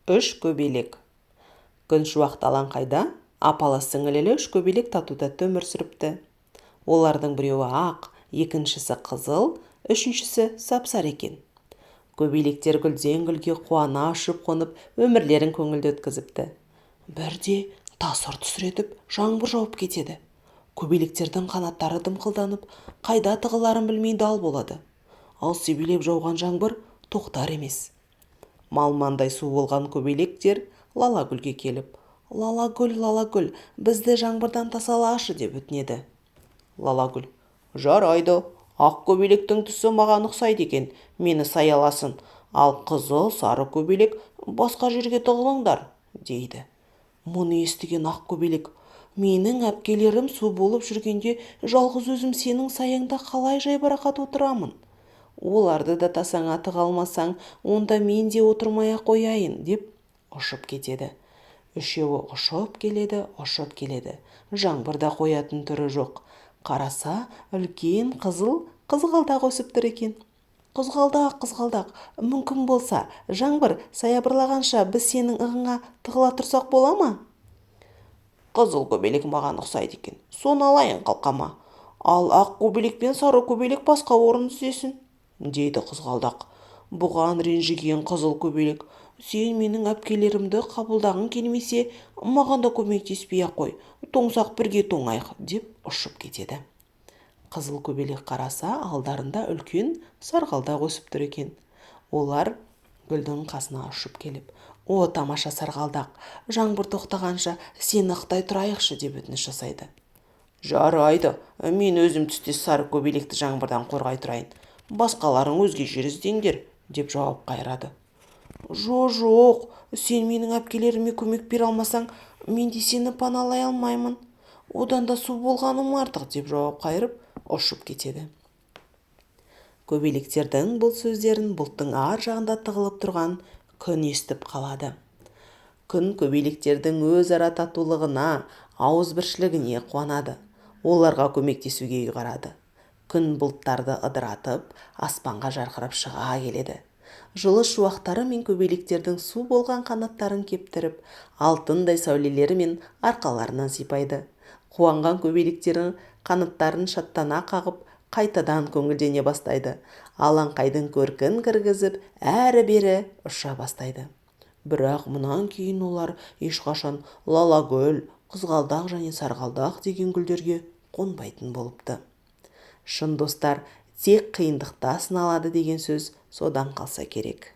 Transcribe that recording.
Үш көбелек. Күн шуақты алаңқайда апалы-сіңлілі үш көбелек тату-тәтті өмір сүріпті. Олардың біреуі ақ, екіншісі қызыл, үшіншісі сап-сары екен. Көбелектер гүлден гүлге қуана ұшып қонып, өмірлерін көңілді өткізіпті. Бірде тас түсіретіп, жаңбыр жауып кетеді. Көбелектердің қанаттары дымқылданып, қайда тығыларын білмей дал болады. Ал себелеп жауған жаңбыр тоқтар емес. Малмандай су болған көбелектер Лалагүлге келіп, Лалагүл, бізді жаңбырдан тасалашы деп өтінеді. Лалагүл: жарайды, ақ көбелектің түсі маған ұқсайды екен, мені саяласын, ал қызыл, сары көбелек басқа жерге тығылыңдар, дейді. Мұны естіген ақ көбелек: менің әпкелерім су болып жүргенде жалғыз өзім сенің саяңда қалай жайбарақат отырамын? Оларды да тасаңа тыға алмасаң, онда мен де отырмай-ақ қояйын, деп ұшып кетеді. Үшеуі ұшып келеді. Жаңбырда қоятын түрі жоқ. Қараса, үлкен қызыл қызғалдақ өсіп тұр екен. Қызғалдақ, мүмкін болса, жаңбыр саябырлағанша біз сенің ығыңа тығыла тұрсақ бола ма? Қызыл көбелек маған ұқсайды екен, соны алайын қалқама. Ал ақ көбелек пен сары көбелек басқа орын іздесін, дейді қызғалдақ. Бұған ренжіген қызыл көбелек: сен менің әпкелерімді қабылдағың келмесе, маған да көмектеспей-ақ қой, тоңсақ бірге тоңайық, деп ұшып кетеді. Қызыл көбелек қараса, алдарында үлкен сарғалдақ өсіп тұр екен. Олар гүлдің қасына ұшып келіп: о, тамаша сарғалдақ, жаңбыр тоқтағанша сені ықтай тұрайықшы, деп өтініш жасайды. Жарайды, мен өзім түстес сары көбелекті жаңбырдан қорғай тұрайын, басқаларың өзге жер іздеңдер, деп жауап қайырады. Жоқ, сен менің әпкелеріме көмек бере алмасаң, мен де сені паналай алмаймын. Одан да су болғаным артық, деп жауап қайырып, ұшып кетеді. Көбелектердің бұл сөздерін бұлттың ар жағында тығылып тұрған күн естіп қалады. Күн көбелектердің өзара татулығына, ауызбіршілігіне қуанады. Оларға көмектесуге ұйғарады. Күн бұлттарды ыдыратып, аспанға жарқырап шыға келеді. Жылы шуақтары мен көбелектердің су болған қанаттарын кептіріп, алтындай сәулелері мен арқаларынан сипайды. Қуанған көбелектердің қанаттарын шаттана қағып, қайтадан көңілдене бастайды. Алаңқайдың көркін кіргізіп, әрі-бері ұша бастайды. Бірақ мұнан кейін олар ешқашан Лалагүл, қызғалдақ және сарғалдақ деген гүлдерге қонбайтын болыпты. Шын достар, тек қиындықта сыналады деген сөз содан қалса керек.